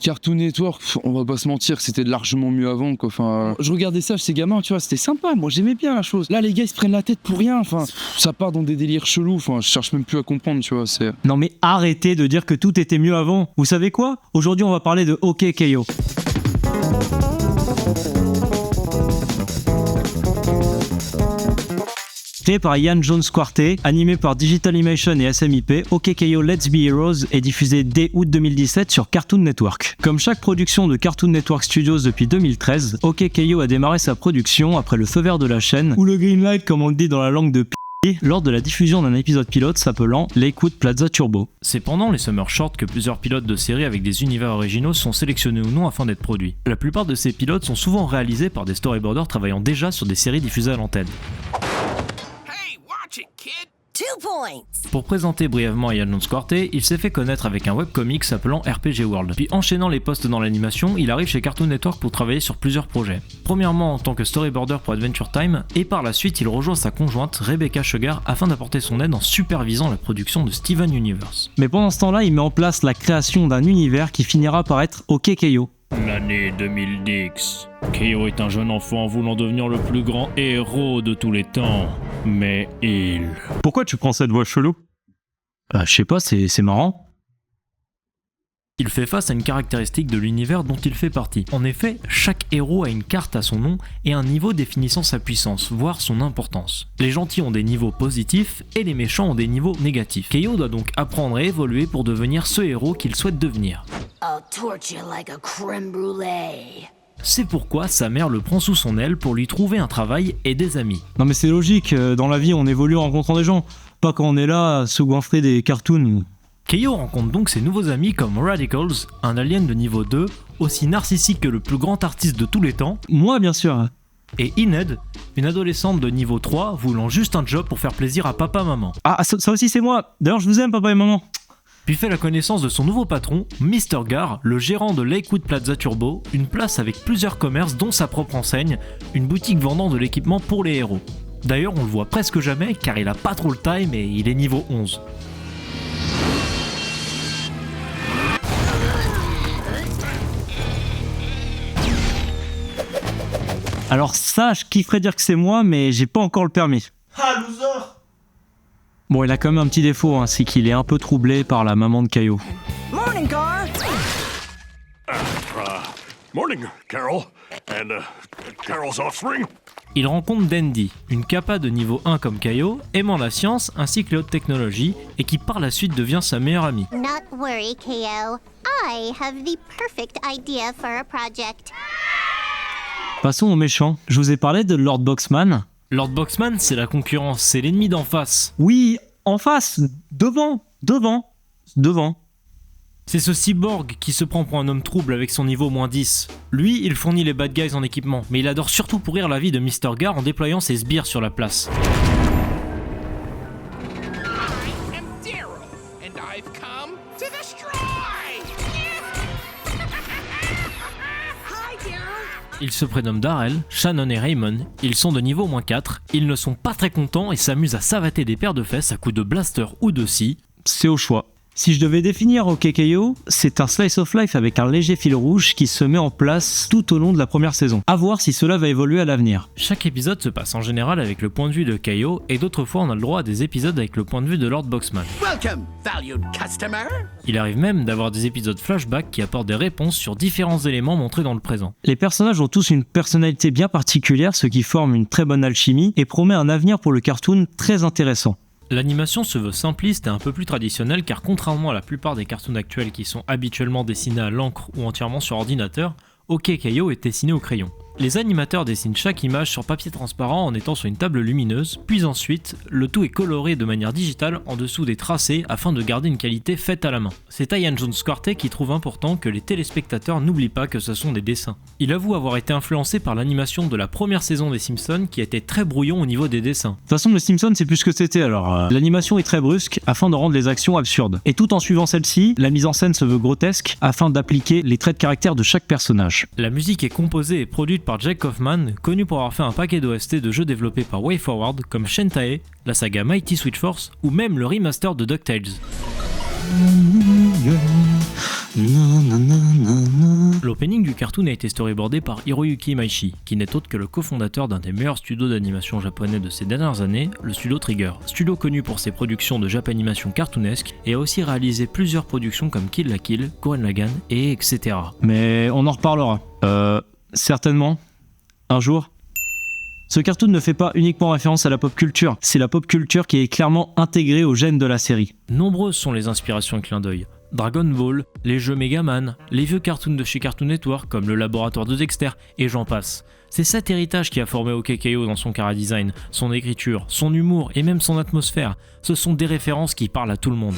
Cartoon Network, on va pas se mentir, c'était largement mieux avant, quoi. Enfin, je regardais ça chez ces gamins, tu vois, c'était sympa. Moi, j'aimais bien la chose. Là, les gars, ils se prennent la tête pour rien. Enfin, ça part dans des délires chelous. Enfin, je cherche même plus à comprendre, tu vois. C'est. Non mais arrêtez de dire que tout était mieux avant. Vous savez quoi? Aujourd'hui, on va parler de OK K.O. Créé par Ian Jones Quartey, animé par Digital Animation et SMIP, OK K.O. Let's Be Heroes est diffusé dès août 2017 sur Cartoon Network. Comme chaque production de Cartoon Network Studios depuis 2013, OK K.O. a démarré sa production après le feu vert de la chaîne, ou le green light comme on le dit dans la langue de lors de la diffusion d'un épisode pilote s'appelant Lakewood Plaza Turbo. C'est pendant les Summer Shorts que plusieurs pilotes de séries avec des univers originaux sont sélectionnés ou non afin d'être produits. La plupart de ces pilotes sont souvent réalisés par des storyboarders travaillant déjà sur des séries diffusées à l'antenne. Pour présenter brièvement Ian Jones Quartey, il s'est fait connaître avec un webcomic s'appelant RPG World. Puis enchaînant les postes dans l'animation, il arrive chez Cartoon Network pour travailler sur plusieurs projets. Premièrement en tant que storyboarder pour Adventure Time, et par la suite il rejoint sa conjointe Rebecca Sugar afin d'apporter son aide en supervisant la production de Steven Universe. Mais pendant ce temps-là, il met en place la création d'un univers qui finira par être OK K.O. L'année 2010. K.O. est un jeune enfant voulant devenir le plus grand héros de tous les temps. Mais il... Pourquoi tu prends cette voix chelou? Je sais pas, c'est marrant. Il fait face à une caractéristique de l'univers dont il fait partie. En effet, chaque héros a une carte à son nom et un niveau définissant sa puissance, voire son importance. Les gentils ont des niveaux positifs et les méchants ont des niveaux négatifs. K.O. doit donc apprendre et évoluer pour devenir ce héros qu'il souhaite devenir. C'est pourquoi sa mère le prend sous son aile pour lui trouver un travail et des amis. Non mais c'est logique, dans la vie on évolue en rencontrant des gens, pas quand on est là à se goinfrer des cartoons. K.O. rencontre donc ses nouveaux amis comme Radicals, un alien de niveau 2, aussi narcissique que le plus grand artiste de tous les temps. Moi bien sûr. Et Enid, une adolescente de niveau 3 voulant juste un job pour faire plaisir à papa-maman. Ah ça aussi c'est moi, d'ailleurs je vous aime papa et maman. Puis fait la connaissance de son nouveau patron, Mr. Gar, le gérant de Lakewood Plaza Turbo, une place avec plusieurs commerces dont sa propre enseigne, une boutique vendant de l'équipement pour les héros. D'ailleurs on le voit presque jamais car il a pas trop le time et il est niveau 11. Alors ça, je kifferais dire que c'est moi, mais j'ai pas encore le permis. Ah, loser! Bon, il a quand même un petit défaut, hein, c'est qu'il est un peu troublé par la maman de K.O. Morning, Gar! Morning, Carol. And, Carol's offspring? Il rencontre Dandy, une capa de niveau 1 comme K.O, aimant la science ainsi que les hautes technologies, et qui par la suite devient sa meilleure amie. Not worry, K.O. I have the perfect idea for a project. Passons aux méchants. Je vous ai parlé de Lord Boxman. Lord Boxman, c'est la concurrence, c'est l'ennemi d'en face. Oui, en face, devant. C'est ce cyborg qui se prend pour un homme trouble avec son niveau -10. Lui, il fournit les bad guys en équipement, mais il adore surtout pourrir la vie de Mr. Gar en déployant ses sbires sur la place. Ils se prénomment Darrell, Shannon et Raymond, ils sont de niveau -4, ils ne sont pas très contents et s'amusent à savater des paires de fesses à coups de blaster ou de scie. C'est au choix. Si je devais définir OK K.O, c'est un slice of life avec un léger fil rouge qui se met en place tout au long de la première saison. À voir si cela va évoluer à l'avenir. Chaque épisode se passe en général avec le point de vue de K.O et d'autres fois on a le droit à des épisodes avec le point de vue de Lord Boxman. Welcome, valued customer! Il arrive même d'avoir des épisodes flashback qui apportent des réponses sur différents éléments montrés dans le présent. Les personnages ont tous une personnalité bien particulière, ce qui forme une très bonne alchimie et promet un avenir pour le cartoon très intéressant. L'animation se veut simpliste et un peu plus traditionnelle car contrairement à la plupart des cartoons actuels qui sont habituellement dessinés à l'encre ou entièrement sur ordinateur, OK K.O est dessiné au crayon. Les animateurs dessinent chaque image sur papier transparent en étant sur une table lumineuse, puis ensuite, le tout est coloré de manière digitale en dessous des tracés afin de garder une qualité faite à la main. C'est Ian Jones Quartey qui trouve important que les téléspectateurs n'oublient pas que ce sont des dessins. Il avoue avoir été influencé par l'animation de la première saison des Simpsons qui était très brouillon au niveau des dessins. De toute façon, les Simpsons c'est plus ce que c'était alors. L'animation est très brusque afin de rendre les actions absurdes. Et tout en suivant celle-ci, la mise en scène se veut grotesque afin d'appliquer les traits de caractère de chaque personnage. La musique est composée et produite par Jake Kaufman, connu pour avoir fait un paquet d'OST de jeux développés par WayForward comme Shentai, la saga Mighty Switch Force ou même le remaster de DuckTales. du cartoon a été storyboardé par Hiroyuki Imaishi, qui n'est autre que le cofondateur d'un des meilleurs studios d'animation japonais de ces dernières années, le studio Trigger. Studio connu pour ses productions de japanimation cartoonesque et a aussi réalisé plusieurs productions comme Kill la Kill, Gurren Lagann et etc. Mais on en reparlera. Certainement. Un jour. Ce cartoon ne fait pas uniquement référence à la pop culture, c'est la pop culture qui est clairement intégrée au gène de la série. Nombreuses sont les inspirations et clins d'œil. Dragon Ball, les jeux Megaman, les vieux cartoons de chez Cartoon Network comme le laboratoire de Dexter, et j'en passe. C'est cet héritage qui a formé OKKO dans son chara-design, son écriture, son humour et même son atmosphère. Ce sont des références qui parlent à tout le monde.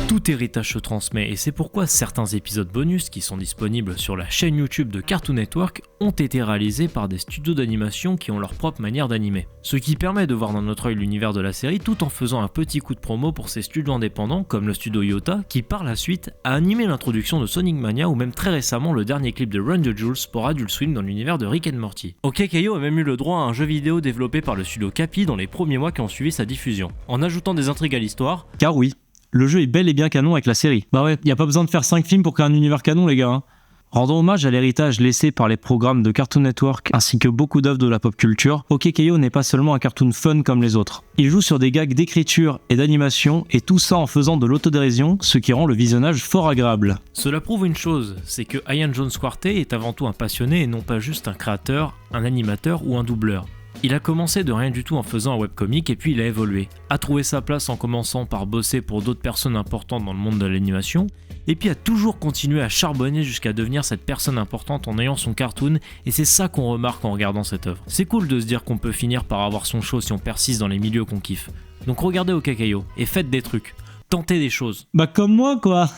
Tout héritage se transmet et c'est pourquoi certains épisodes bonus qui sont disponibles sur la chaîne YouTube de Cartoon Network ont été réalisés par des studios d'animation qui ont leur propre manière d'animer. Ce qui permet de voir dans notre œil l'univers de la série tout en faisant un petit coup de promo pour ces studios indépendants comme le studio Yota qui par la suite a animé l'introduction de Sonic Mania ou même très récemment le dernier clip de Run the Jewels pour Adult Swim dans l'univers de Rick and Morty. OKKO a même eu le droit à un jeu vidéo développé par le studio Cappy dans les premiers mois qui ont suivi sa diffusion, en ajoutant des intrigues à l'histoire. Car oui, le jeu est bel et bien canon avec la série. Bah ouais, y a pas besoin de faire 5 films pour créer un univers canon les gars. Rendons hommage à l'héritage laissé par les programmes de Cartoon Network ainsi que beaucoup d'œuvres de la pop culture, OKKO n'est pas seulement un cartoon fun comme les autres. Il joue sur des gags d'écriture et d'animation et tout ça en faisant de l'autodérision, ce qui rend le visionnage fort agréable. Cela prouve une chose, c'est que Ian Jones Quartey est avant tout un passionné et non pas juste un créateur, un animateur ou un doubleur. Il a commencé de rien du tout en faisant un webcomic et puis il a évolué, a trouvé sa place en commençant par bosser pour d'autres personnes importantes dans le monde de l'animation, et puis a toujours continué à charbonner jusqu'à devenir cette personne importante en ayant son cartoon, et c'est ça qu'on remarque en regardant cette œuvre. C'est cool de se dire qu'on peut finir par avoir son show si on persiste dans les milieux qu'on kiffe. Donc regardez OKKO et faites des trucs, tentez des choses. Bah comme moi quoi.